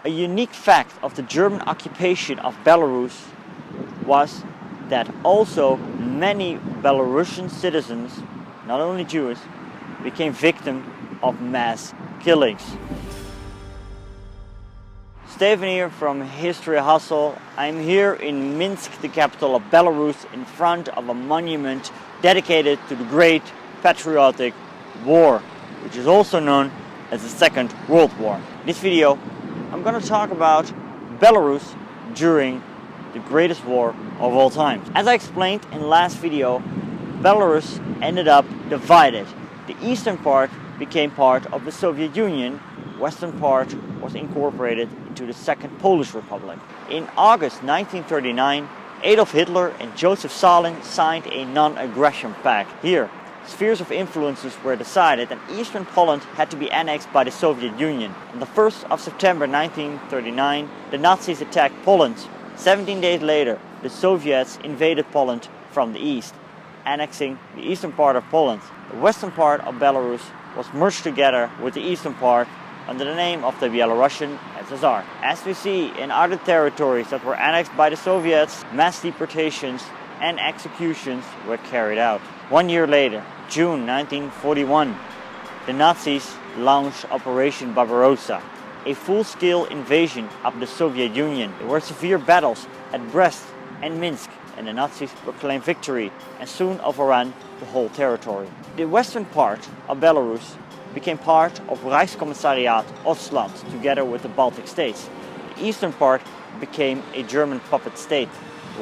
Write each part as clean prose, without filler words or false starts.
A unique fact of the German occupation of Belarus was that also many Belarusian citizens, not only Jews, became victims of mass killings. Steven here from History Hustle. I'm here in Minsk, the capital of Belarus, in front of a monument dedicated to the Great Patriotic War, which is also known as the Second World War. In this video, I'm going to talk about Belarus during the greatest war of all time. As I explained in the last video, Belarus ended up divided. The eastern part became part of the Soviet Union, western part was incorporated into the Second Polish Republic. In August 1939, Adolf Hitler and Joseph Stalin signed a non-aggression pact. Here, spheres of influences were decided and eastern Poland had to be annexed by the Soviet Union. On the 1st of September 1939, the Nazis attacked Poland. 17 days later, the Soviets invaded Poland from the east, annexing the eastern part of Poland. The western part of Belarus was merged together with the eastern part under the name of the Byelorussian SSR. As we see in other territories that were annexed by the Soviets, mass deportations and executions were carried out. 1 year later, June 1941, the Nazis launched Operation Barbarossa, a full-scale invasion of the Soviet Union. There were severe battles at Brest and Minsk, and the Nazis proclaimed victory and soon overran the whole territory. The western part of Belarus became part of Reichskommissariat Ostland together with the Baltic states. The eastern part became a German puppet state,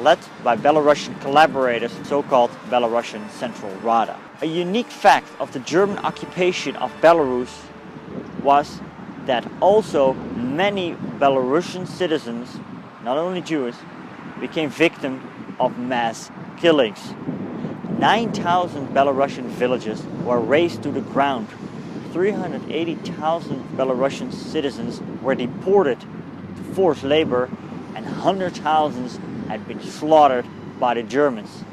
led by Belarusian collaborators, so-called Belarussian Central Rada. A unique fact of the German occupation of Belarus was that also many Belarusian citizens, not only Jews, became victims of mass killings. 9,000 Belarusian villages were razed to the ground. 380,000 Belarusian citizens were deported to forced labor, and hundreds of thousands had been slaughtered by the Germans.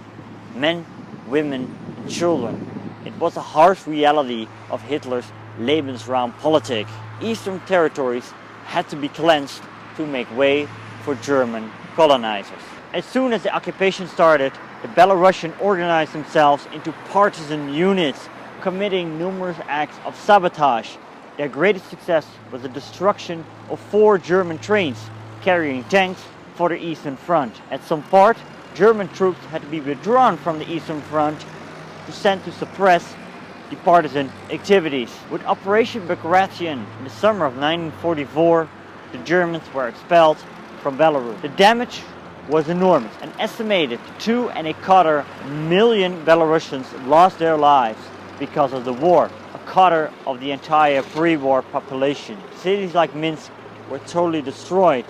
Men, women, and children. It was a harsh reality of Hitler's Lebensraum politic. Eastern territories had to be cleansed to make way for German colonizers. As soon as the occupation started, the Belarusians organized themselves into partisan units, committing numerous acts of sabotage. Their greatest success was the destruction of 4 German trains carrying tanks for the Eastern Front. At some part, German troops had to be withdrawn from the Eastern Front to send to suppress the partisan activities. With Operation Baratheon in the summer of 1944, the Germans were expelled from Belarus. The damage was enormous. An estimated 2.25 million Belarusians lost their lives because of the war, a quarter of the entire pre-war population. Cities like Minsk were totally destroyed,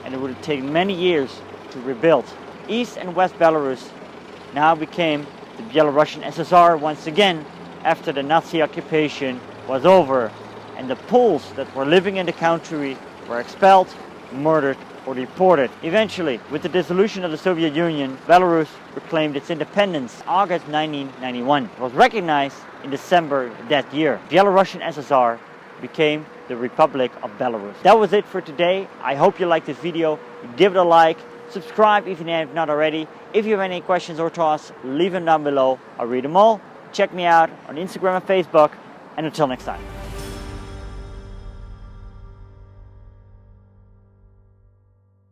and it would take many years to rebuild. East and West Belarus now became the Byelorussian SSR once again after the Nazi occupation was over, and the Poles that were living in the country were expelled, murdered, or deported. Eventually, with the dissolution of the Soviet Union, Belarus proclaimed its independence in August 1991. It was recognized in December that year. Byelorussian SSR became the Republic of Belarus. That was it for today. I hope you liked this video. Give it a like, subscribe if you have not already. If you have any questions or thoughts, leave them down below. I'll read them all. Check me out on Instagram and Facebook, and until next time.